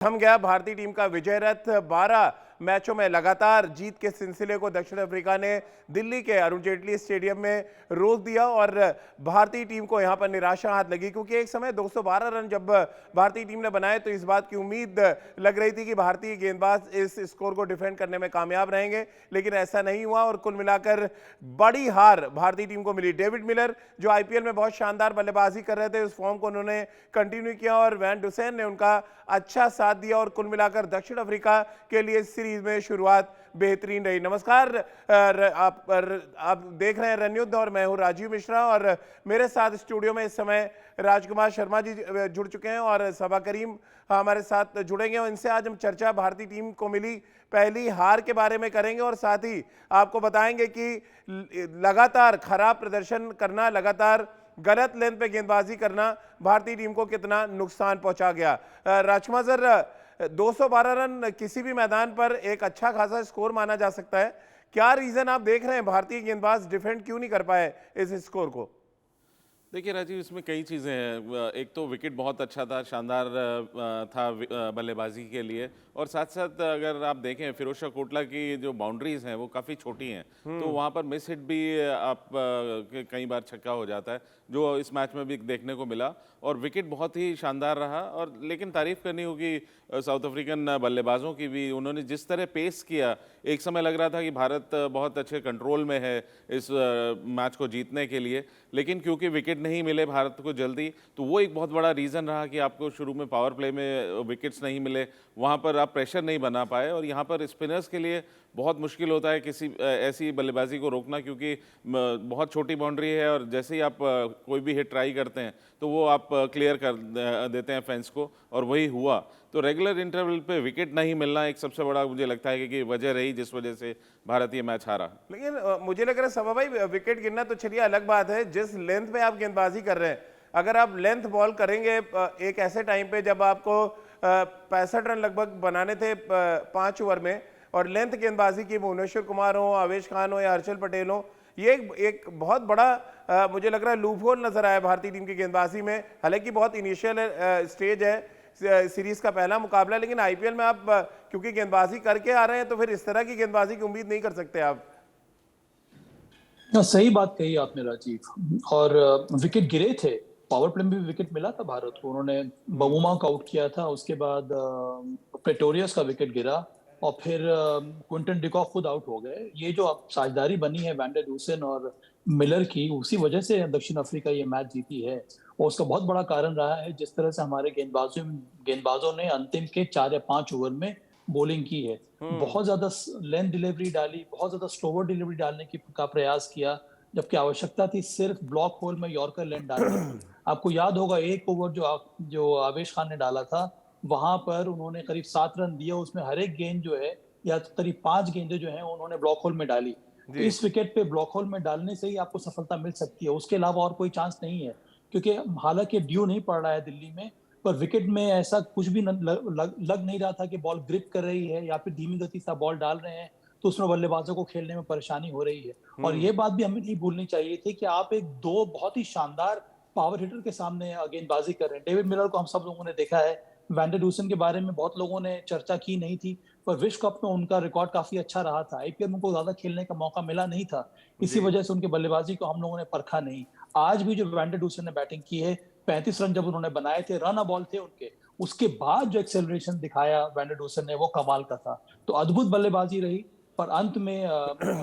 थम गया भारतीय टीम का विजय रथ। 12 मैचों में लगातार जीत के सिलसिले को दक्षिण अफ्रीका ने दिल्ली के अरुण जेटली स्टेडियम में रोक दिया और भारतीय टीम को यहां पर निराशा हाथ लगी, क्योंकि एक समय 212 रन जब भारतीय टीम ने बनाए तो इस बात की उम्मीद लग रही थी कि भारतीय गेंदबाज इस स्कोर को डिफेंड करने में कामयाब रहेंगे, लेकिन ऐसा नहीं हुआ और कुल मिलाकर बड़ी हार भारतीय टीम को मिली। डेविड मिलर जो आईपीएल में बहुत शानदार बल्लेबाजी कर रहे थे, उस फॉर्म को उन्होंने कंटिन्यू किया और वैन डुसेन ने उनका अच्छा साथ दिया और कुल मिलाकर दक्षिण अफ्रीका के लिए सीरीज में शुरुआत बेहतरीन रही। नमस्कार, आप देख रहे हैं रन युद्ध और मैं हूं राजीव मिश्रा और मेरे साथ स्टूडियो में इस समय राजकुमार शर्मा जी जुड़ चुके हैं और सबा करीम हमारे साथ जुड़ेंगे और इनसे आज हम चर्चा भारतीय टीम को मिली पहली हार के बारे में करेंगे और साथ ही आपको बताएंगे कि लगातार खराब प्रदर्शन करना, लगातार गलत लेंथ पे गेंदबाजी करना भारतीय टीम को कितना नुकसान पहुंचा गया। राजकुमार सर, 212 रन किसी भी मैदान पर एक अच्छा खासा स्कोर माना जा सकता है। क्या रीजन आप देख रहे हैं भारतीय गेंदबाज डिफेंड क्यों नहीं कर पाए इस स्कोर को? देखिए राजीव, इसमें कई चीज़ें हैं। एक तो विकेट बहुत अच्छा था, शानदार था बल्लेबाजी के लिए, और साथ साथ अगर आप देखें फिरोज शाह कोटला की जो बाउंड्रीज हैं वो काफ़ी छोटी हैं, तो वहाँ पर मिस हिट भी आप कई बार छक्का हो जाता है, जो इस मैच में भी देखने को मिला। और विकेट बहुत ही शानदार रहा, और लेकिन तारीफ़ करनी होगी साउथ अफ्रीकन बल्लेबाजों की भी। उन्होंने जिस तरह पेस किया, एक समय लग रहा था कि भारत बहुत अच्छे कंट्रोल में है इस मैच को जीतने के लिए, लेकिन क्योंकि विकेट नहीं मिले भारत को जल्दी, तो वो एक बहुत बड़ा रीज़न रहा कि आपको शुरू में पावर प्ले में विकेट्स नहीं मिले, वहाँ पर आप प्रेशर नहीं बना पाए। और यहाँ पर स्पिनर्स के लिए बहुत मुश्किल होता है किसी ऐसी बल्लेबाजी को रोकना, क्योंकि बहुत छोटी बाउंड्री है और जैसे ही आप कोई भी हिट ट्राई करते हैं तो वो आप क्लियर कर देते हैं फेंस को, और वही हुआ। तो रेगुलर इंटरवल पे विकेट नहीं मिलना एक सबसे बड़ा मुझे लगता है कि वजह रही जिस वजह से भारत ये मैच हारा। लेकिन मुझे लग रहा है सबा भाई, विकेट गिरना तो चलिए अलग बात है, जिस लेंथ पे आप गेंदबाजी कर रहे हैं, अगर आप लेंथ बॉल करेंगे एक ऐसे टाइम पे जब आपको 65 रन लगभग बनाने थे 5 ओवर में, और लेंथ गेंदबाजी की भुवनेश्वर कुमार हो, आवेश खान हो या हर्षल पटेल हो, ये एक बहुत बड़ा मुझे लग रहा है लूप होल नजर आया भारतीय टीम की गेंदबाजी में। हालांकि बहुत इनिशियल स्टेज है, सीरीज का पहला मुकाबला, लेकिन आईपीएल में आप क्योंकि गेंदबाजी करके आ रहे हैं तो फिर इस तरह की गेंदबाजी की उम्मीद नहीं कर सकते आप। सही बात कही आपने राजीव। और विकेट गिरे थे, पावर प्ले में भी विकेट मिला था भारत को। उन्होंने बमुमा को आउट किया था, उसके बाद प्रेटोरियस का विकेट गिरा और फिर क्विंटन डिकॉक खुद आउट हो गए। ये जो अब साझेदारी बनी है वैन डर डुसेन और मिलर की, उसी वजह से दक्षिण अफ्रीका ये मैच जीती है। और उसका बहुत बड़ा कारण रहा है जिस तरह से हमारे गेंदबाजों ने अंतिम के 4 या 5 ओवर में बॉलिंग की है। बहुत ज्यादा लेंथ डिलीवरी डाली, बहुत ज्यादा स्लोवर डिलीवरी डालने का प्रयास किया, जबकि आवश्यकता थी सिर्फ ब्लॉक होल में यॉर्कर लेंथ डालने की। आपको याद होगा एक ओवर जो आवेश खान ने डाला था, वहां पर उन्होंने करीब 7 रन दिए, उसमें हर एक गेंद जो है, या तो करीब 5 गेंदें जो है उन्होंने ब्लॉक होल में डाली। तो इस विकेट पे ब्लॉक होल में डालने से ही आपको सफलता मिल सकती है, उसके अलावा और कोई चांस नहीं है। क्योंकि हालांकि ड्यू नहीं पड़ रहा है दिल्ली में, पर विकेट में ऐसा कुछ भी लग नहीं रहा था कि बॉल ग्रिप कर रही है या फिर धीमी गति से बॉल डाल रहे हैं तो उसमें बल्लेबाजों को खेलने में परेशानी हो रही है। और ये बात भी हमें नहीं भूलनी चाहिए थी कि आप एक दो बहुत ही शानदार पावर हिटर के सामने गेंदबाजी कर रहे हैं। डेविड मिलर को हम सब लोगों ने देखा है, वैन डर डुसेन के बारे में बहुत लोगों ने चर्चा की नहीं थी, पर विश्व कप में उनका रिकॉर्ड काफी अच्छा रहा था। आईपीएल में उनको ज्यादा खेलने का मौका मिला नहीं था, इसी वजह से उनकी बल्लेबाजी को हम लोगों ने परखा नहीं। आज भी जो वैन डर डुसेन ने बैटिंग की है, 35 रन जब उन्होंने बनाए थे, रन बॉल थे उनके, उसके बाद जो एक्सेलरेशन दिखाया वैन डर डुसेन ने, वो कमाल का था। तो अद्भुत बल्लेबाजी रही, पर अंत में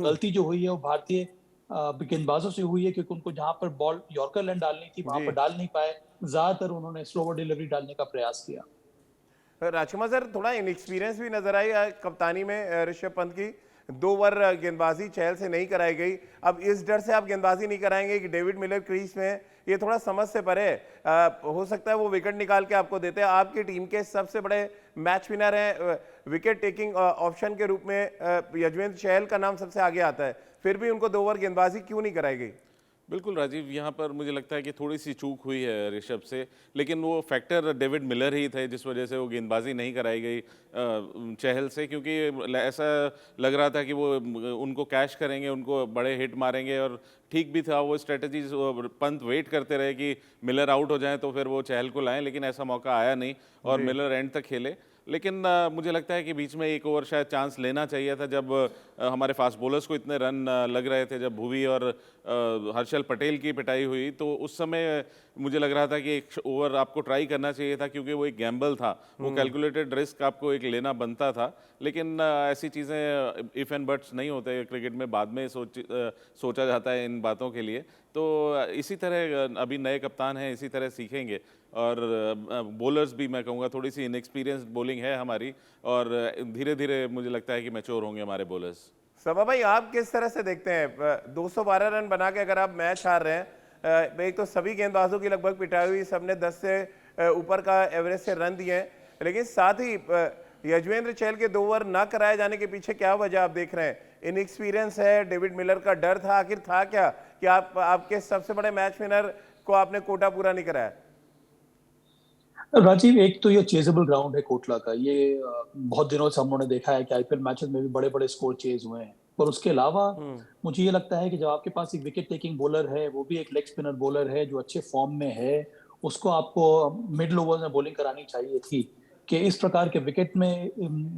गलती जो हुई है वो भारतीय गेंदबाजों से हुई है, क्योंकि उनको जहां पर बॉल यॉर्कर लेंथ डालनी थी वहां पर डाल नहीं पाए, ज्यादातर उन्होंने स्लोवर डिलीवरी डालने का प्रयास किया। राजकुमार सर, थोड़ा इनएक्सपीरियंस भी नजर आई कप्तानी में ऋषभ पंत की। 2 ओवर गेंदबाजी चहल से नहीं कराई गई। अब इस डर से आप गेंदबाजी नहीं कराएंगे कि डेविड मिलर क्रीज में, ये थोड़ा समझ से परे हो सकता है वो विकेट निकाल के आपको देते हैं। आपकी टीम के सबसे बड़े मैच विनर हैं, विकेट टेकिंग ऑप्शन के रूप में यजवेंद्र चहल का नाम सबसे आगे आता है, फिर भी उनको 2 ओवर गेंदबाजी क्यों नहीं कराई गई? बिल्कुल राजीव, यहाँ पर मुझे लगता है कि थोड़ी सी चूक हुई है ऋषभ से, लेकिन वो फैक्टर डेविड मिलर ही थे जिस वजह से वो गेंदबाजी नहीं कराई गई चहल से, क्योंकि ऐसा लग रहा था कि वो उनको कैश करेंगे, उनको बड़े हिट मारेंगे, और ठीक भी था वो स्ट्रेटजी। पंत वेट करते रहे कि मिलर आउट हो जाए तो फिर वो चहल को लाएं, लेकिन ऐसा मौका आया नहीं और मिलर एंड तक खेले। लेकिन मुझे लगता है कि बीच में एक ओवर शायद चांस लेना चाहिए था, जब हमारे फास्ट बॉलर्स को इतने रन लग रहे थे, जब भुवी और हर्षल पटेल की पिटाई हुई, तो उस समय मुझे लग रहा था कि एक ओवर आपको ट्राई करना चाहिए था, क्योंकि वो एक गैम्बल था, वो कैलकुलेटेड रिस्क आपको एक लेना बनता था। लेकिन ऐसी चीज़ें इफ़ एंड बट्स नहीं होते क्रिकेट में, बाद में सोचा जाता है इन बातों के लिए। तो इसी तरह अभी नए कप्तान हैं, इसी तरह सीखेंगे। और बॉलर्स भी मैं कहूँगा थोड़ी सी इनएक्सपीरियंस्ड बॉलिंग है हमारी, और धीरे धीरे मुझे लगता है कि मैच्योर होंगे हमारे बॉलर्स। सबा भाई, आप किस तरह से देखते हैं 212 रन बना के अगर आप मैच हार रहे हैं, एक तो सभी गेंदबाजों की लगभग पिटाई हुई, सबने 10 से ऊपर का एवरेज से रन दिए हैं, लेकिन साथ ही यजवेंद्र चहल के 2 ओवर ना कराए जाने के पीछे क्या वजह आप देख रहे हैं? इनएक्सपीरियंस है, डेविड मिलर का डर था, आखिर था क्या कि आपके सबसे बड़े मैच विनर को आपने कोटा पूरा नहीं कराया? राजीव, एक तो ये चेजेबल ग्राउंड है कोटला का। ये बहुत दिनों से हम लोगों ने देखा है कि आईपीएल मैचेस में भी बड़े बड़े स्कोर चेज हुए हैं। पर उसके अलावा मुझे ये लगता है कि जब आपके पास एक विकेट टेकिंग बॉलर है, वो भी एक लेग स्पिनर बॉलर है जो अच्छे फॉर्म में है, उसको आपको मिडिल ओवर में बॉलिंग करानी चाहिए थी। कि इस प्रकार के विकेट में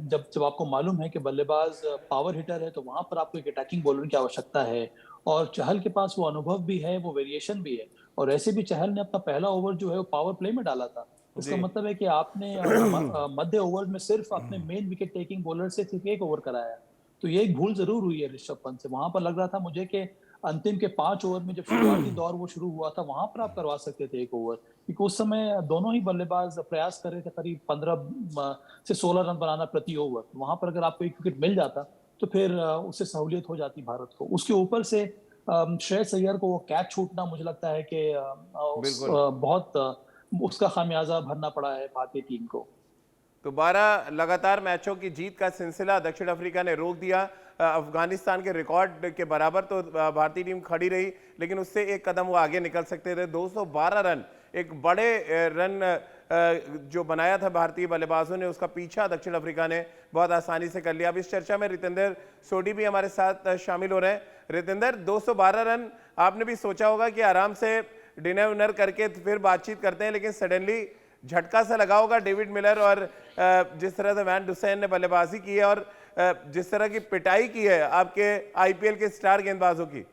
जब जब आपको मालूम है कि बल्लेबाज पावर हिटर है, तो वहां पर आपको एक अटैकिंग बॉलर की आवश्यकता है। और चहल के पास वो अनुभव भी है, वो वेरिएशन भी है। और ऐसे भी चहल ने अपना पहला ओवर जो है वो पावर प्ले में डाला था। इसका जी। मतलब है कि आपने मध्य ओवर में सिर्फ अपने मेन विकेट टेकिंग बॉलर से सिर्फ एक ओवर कराया। तो ये एक भूल जरूर हुई है ऋषभ पंत से। वहां पर लग रहा था मुझे कि अंतिम के 5 ओवर में जब शुरुआती दौर वो शुरू हुआ था, वहां पर आप करवा सकते थे एक ओवर, क्योंकि उस समय दोनों ही बल्लेबाज प्रयास कर रहे थे करीब 15 से 16 रन बनाना प्रति ओवर। वहां पर अगर आपको एक विकेट मिल जाता तो फिर उससे सहूलियत हो जाती भारत को। उसके ऊपर से श्रेयस अय्यर को वो कैच छूटना, मुझे लगता है कि बिल्कुल। बहुत उसका खामियाजा भरना पड़ा है भारतीय टीम को। तो 12 लगातार मैचों की जीत का सिलसिला दक्षिण अफ्रीका ने रोक दिया। अफगानिस्तान के रिकॉर्ड के बराबर तो भारतीय टीम खड़ी रही, लेकिन उससे एक कदम वो आगे निकल सकते थे। 212 रन, एक बड़े रन जो बनाया था भारतीय बल्लेबाजों ने, उसका पीछा दक्षिण अफ्रीका ने बहुत आसानी से कर लिया। अब इस चर्चा में रितेंद्र सोडी भी हमारे साथ शामिल हो रहे हैं। रितेंद्र, 212 रन, आपने भी सोचा होगा कि आराम से डिनर विनर करके फिर बातचीत करते हैं, लेकिन सडनली झटका सा लगा होगा डेविड मिलर और जिस तरह से वैन डुसेन ने बल्लेबाजी की है और जिस तरह की पिटाई की है आपके आईपीएल के स्टार गेंदबाजों की।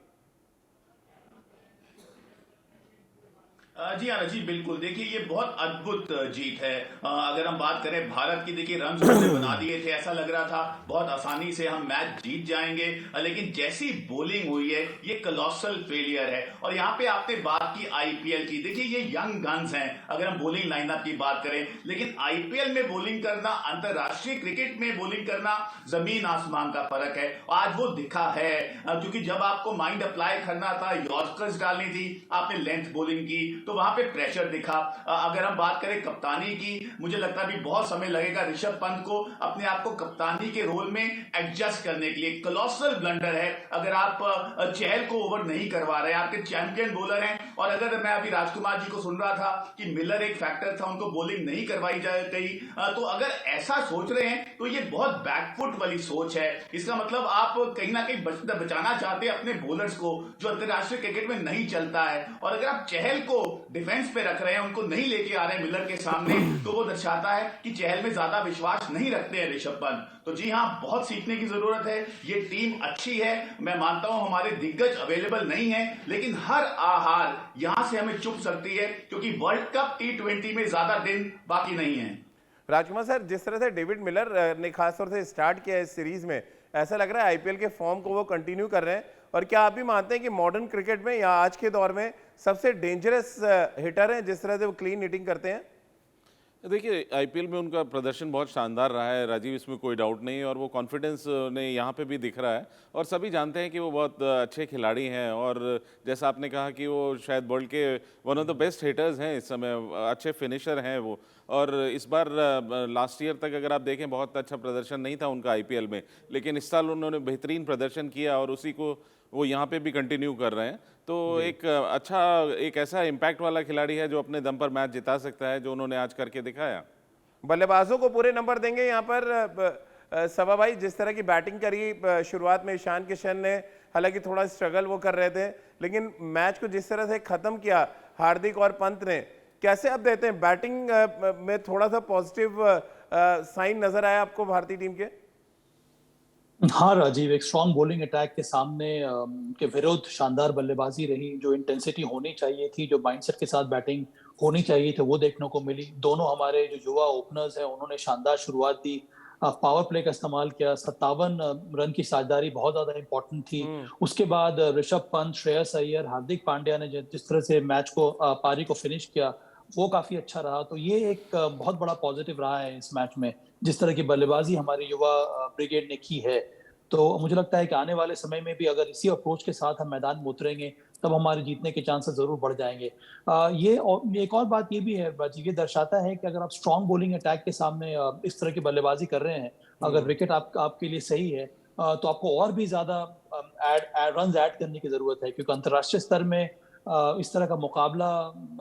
जी हाँ जी, बिल्कुल। देखिए, ये बहुत अद्भुत जीत है। अगर हम बात करें भारत की, देखिए रन उन्होंने बना दिए थे, ऐसा लग रहा था बहुत आसानी से हम मैच जीत जाएंगे, लेकिन जैसी बॉलिंग हुई है ये कॉलोसल फेलियर है। और यहाँ पे आपने बात की आईपीएल की, देखिए ये यंग गन्स हैं अगर हम बॉलिंग लाइनअप की बात करें, लेकिन आईपीएल में बॉलिंग करना, अंतरराष्ट्रीय क्रिकेट में बॉलिंग करना जमीन आसमान का फर्क है। आज वो दिखा है, क्योंकि जब आपको माइंड अप्लाई करना था, यॉर्कर्स डालनी थी, आपने लेंथ बॉलिंग की, तो वहां पे प्रेशर दिखा। अगर हम बात करें कप्तानी की, मुझे लगता है भी बहुत समय लगेगा ऋषभ पंत को अपने आप को कप्तानी के रोल में एडजस्ट करने के लिए। कॉलोसल ब्लंडर है अगर आप चहल को ओवर नहीं करवा रहे हैं, आपके चैंपियन बॉलर हैं। और अगर मैं अभी राजकुमार जी को सुन रहा था कि मिलर एक फैक्टर था, उनको बॉलिंग नहीं करवाई जाए गई, तो अगर ऐसा सोच रहे हैं तो ये बहुत बैकफुट वाली सोच है। इसका मतलब आप कहीं ना कहीं बचाना चाहते हैं अपने बॉलर्स को, जो अंतरराष्ट्रीय क्रिकेट में नहीं चलता है। और अगर आप चहल को डिफेंस पे रख रहे हैं, उनको नहीं लेके आ रहे हैं मिलर के सामने, तो वो दर्शाता है कि चहल में ज्यादा विश्वास नहीं रखते हैं ऋषभ पंत। तो जी हाँ, बहुत सीखने की जरूरत है। ये टीम अच्छी है, मैं मानता हूं हमारे दिग्गज अवेलेबल नहीं है, लेकिन हर हार यहां से हमें चुप सकती है, क्योंकि वर्ल्ड कप T20 में ज्यादा दिन बाकी नहीं है। राजकुमार सर, जिस तरह से डेविड मिलर ने खासतौर से स्टार्ट किया इस सीरीज में, ऐसा लग रहा है आईपीएल के फॉर्म को वो कंटिन्यू कर रहे हैं। और क्या आप भी मानते हैं कि मॉडर्न क्रिकेट में या आज के दौर में सबसे डेंजरस हिटर हैं, जिस तरह से वो क्लीन हिटिंग करते हैं? देखिए, आईपीएल में उनका प्रदर्शन बहुत शानदार रहा है राजीव, इसमें कोई डाउट नहीं है, और वो कॉन्फिडेंस ने यहाँ पे भी दिख रहा है। और सभी जानते हैं कि वो बहुत अच्छे खिलाड़ी हैं, और जैसा आपने कहा कि वो शायद वर्ल्ड के one of the best hitters हैं इस समय, अच्छे फिनिशर हैं वो। और इस बार लास्ट ईयर तक अगर आप देखें बहुत अच्छा प्रदर्शन नहीं था उनका आईपीएल में, लेकिन इस साल उन्होंने बेहतरीन प्रदर्शन किया और उसी को वो यहाँ पे भी कंटिन्यू कर रहे हैं। तो एक अच्छा, एक ऐसा इम्पैक्ट वाला खिलाड़ी है जो अपने दम पर मैच जिता सकता है, जो उन्होंने आज करके दिखाया। बल्लेबाजों को पूरे नंबर देंगे यहाँ पर सबा भाई, जिस तरह की बैटिंग करी शुरुआत में ईशान किशन ने, हालांकि थोड़ा स्ट्रगल वो कर रहे थे, लेकिन मैच को जिस तरह से खत्म किया हार्दिक और पंत ने, कैसे आप देते हैं बैटिंग में थोड़ा सा पॉजिटिव साइन नजर आया आपको भारतीय टीम के? हाँ राजीव, एक स्ट्रॉन्ग बॉलिंग अटैक के सामने के विरुद्ध शानदार बल्लेबाजी रही। जो इंटेंसिटी होनी चाहिए थी, जो माइंडसेट के साथ बैटिंग होनी चाहिए थी, वो देखने को मिली। दोनों हमारे जो युवा ओपनर्स हैं उन्होंने शानदार शुरुआत दी, पावर प्ले का इस्तेमाल किया। 57 रन की साझेदारी बहुत ज्यादा इंपॉर्टेंट थी। उसके बाद ऋषभ पंत, श्रेयस अय्यर, हार्दिक पांड्या ने जिस तरह से मैच को पारी को फिनिश किया, वो काफी अच्छा रहा। तो ये एक बहुत बड़ा पॉजिटिव रहा है इस मैच में, जिस तरह की बल्लेबाजी हमारी युवा ब्रिगेड ने की है। तो मुझे लगता है कि आने वाले समय में भी अगर इसी अप्रोच के साथ हम मैदान में उतरेंगे, तब हमारे जीतने के चांसेस जरूर बढ़ जाएंगे। एक और बात ये भी है राजीव, ये दर्शाता है कि अगर आप स्ट्रॉन्ग बॉलिंग अटैक के सामने इस तरह की बल्लेबाजी कर रहे हैं, अगर विकेट आपके लिए सही है, तो आपको और भी ज्यादा रन ऐड करने की जरूरत है, क्योंकि अंतर्राष्ट्रीय स्तर में इस तरह का मुकाबला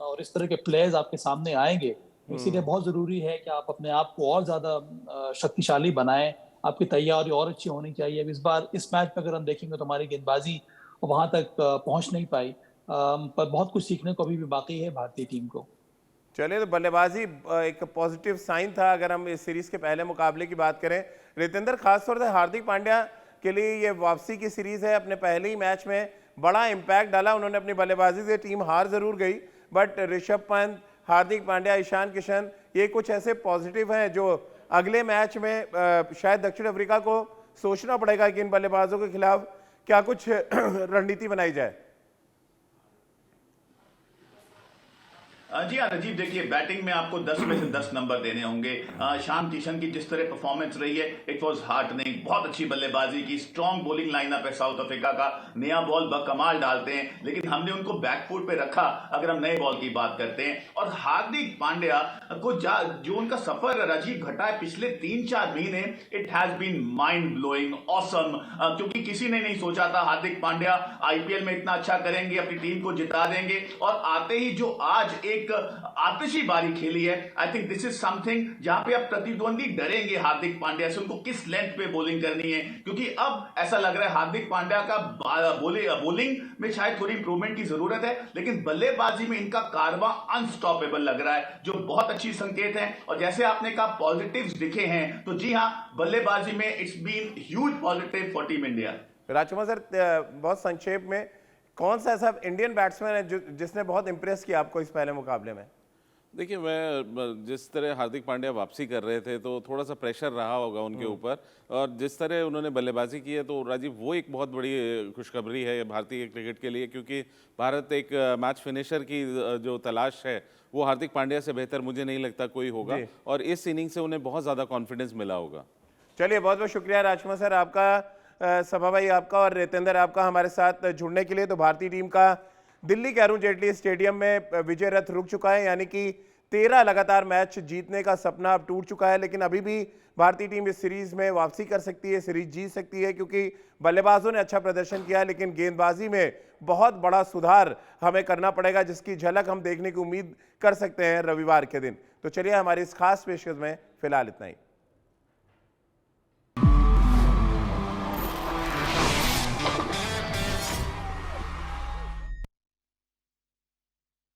और इस तरह के प्लेयर्स आपके सामने आएंगे। इसीलिए बहुत जरूरी है कि आप अपने आप को और ज्यादा शक्तिशाली बनाएं। आपकी तैयारी और अच्छी होनी चाहिए। अब इस बार इस मैच में अगर हम देखेंगे तो हमारी गेंदबाजी वहां तक पहुंच नहीं पाई, पर बहुत कुछ सीखने को अभी भी बाकी है भारतीय टीम को। चलिए, तो बल्लेबाजी एक पॉजिटिव साइन था अगर हम इस सीरीज के पहले मुकाबले की बात करें। रितेंद्र, खासतौर से हार्दिक पांड्या के लिए ये वापसी की सीरीज है। अपने पहले ही मैच में बड़ा इम्पैक्ट डाला उन्होंने अपनी बल्लेबाजी से। टीम हार जरूर गई, बट ऋषभ पंत, हार्दिक पांड्या, ईशान किशन, ये कुछ ऐसे पॉजिटिव हैं जो अगले मैच में शायद दक्षिण अफ्रीका को सोचना पड़ेगा कि इन बल्लेबाजों के खिलाफ क्या कुछ रणनीति बनाई जाए। जी हाँ राजीव, देखिए बैटिंग में आपको 10 में से 10 नंबर देने होंगे। ईशान किशन की जिस तरह परफॉर्मेंस रही है, इट वाज हार्टनिंग। बहुत अच्छी बल्लेबाजी की, स्ट्रॉन्ग बॉलिंग लाइनअप है साउथ अफ्रीका का। नया बॉल बकमाल डालते हैं, लेकिन हमने उनको बैकफुट पे रखा अगर हम नए बॉल की बात करते हैं। और हार्दिक पांड्या को जो उनका सफर राजीव घटा है पिछले 3-4 महीने, it has been mind blowing, awesome. क्योंकि किसी ने नहीं सोचा था हार्दिक पांड्या आईपीएल में इतना अच्छा करेंगे, अपनी टीम को जिता देंगे। और आते ही जो आज एक आतिशी बारी खेली है, I think this is something जहां पे अब प्रतिद्वंदी डरेंगे हार्दिक पांड्या से, उनको किस लेंथ पे बॉलिंग करनी है। क्योंकि अब ऐसा लग रहा है हार्दिक पांड्या का बॉलिंग में शायद थोड़ी इंप्रूवमेंट की जरूरत है, लेकिन बल्लेबाजी में इनका कारवां अनस्टॉपेबल लग रहा है, जो बहुत अच्छी संकेत है। और जैसे आपने कहा पॉजिटिव्स दिखे हैं, तो जी हां, बल्लेबाजी में it's been huge positive for team India. Rajkumar sir, बहुत संक्षेप में, कौन सा ऐसा इंडियन बैट्समैन है जिसने बहुत इंप्रेस किया आपको इस पहले मुकाबले में? देखिए, मैं जिस तरह हार्दिक पांड्या वापसी कर रहे थे तो थोड़ा सा प्रेशर रहा होगा उनके ऊपर, और जिस तरह उन्होंने बल्लेबाजी की है तो राजीव वो एक बहुत बड़ी खुशखबरी है भारतीय क्रिकेट के लिए, क्योंकि भारत एक मैच फिनिशर की जो तलाश है वो हार्दिक पांड्या से बेहतर मुझे नहीं लगता कोई होगा, और इस इनिंग से उन्हें बहुत ज़्यादा कॉन्फिडेंस मिला होगा। चलिए, बहुत बहुत शुक्रिया राजकुमार सर आपका, सभा भाई आपका, और रितेंद्र आपका हमारे साथ जुड़ने के लिए। तो भारतीय टीम का दिल्ली के अरुण जेटली स्टेडियम में विजय रथ रुक चुका है, यानी कि 13 लगातार मैच जीतने का सपना अब टूट चुका है। लेकिन अभी भी भारतीय टीम इस सीरीज में वापसी कर सकती है, सीरीज जीत सकती है, क्योंकि बल्लेबाजों ने अच्छा प्रदर्शन किया है, लेकिन गेंदबाजी में बहुत बड़ा सुधार हमें करना पड़ेगा, जिसकी झलक हम देखने की उम्मीद कर सकते हैं रविवार के दिन। तो चलिए, हमारी इस खास पेशकश में फिलहाल इतना ही।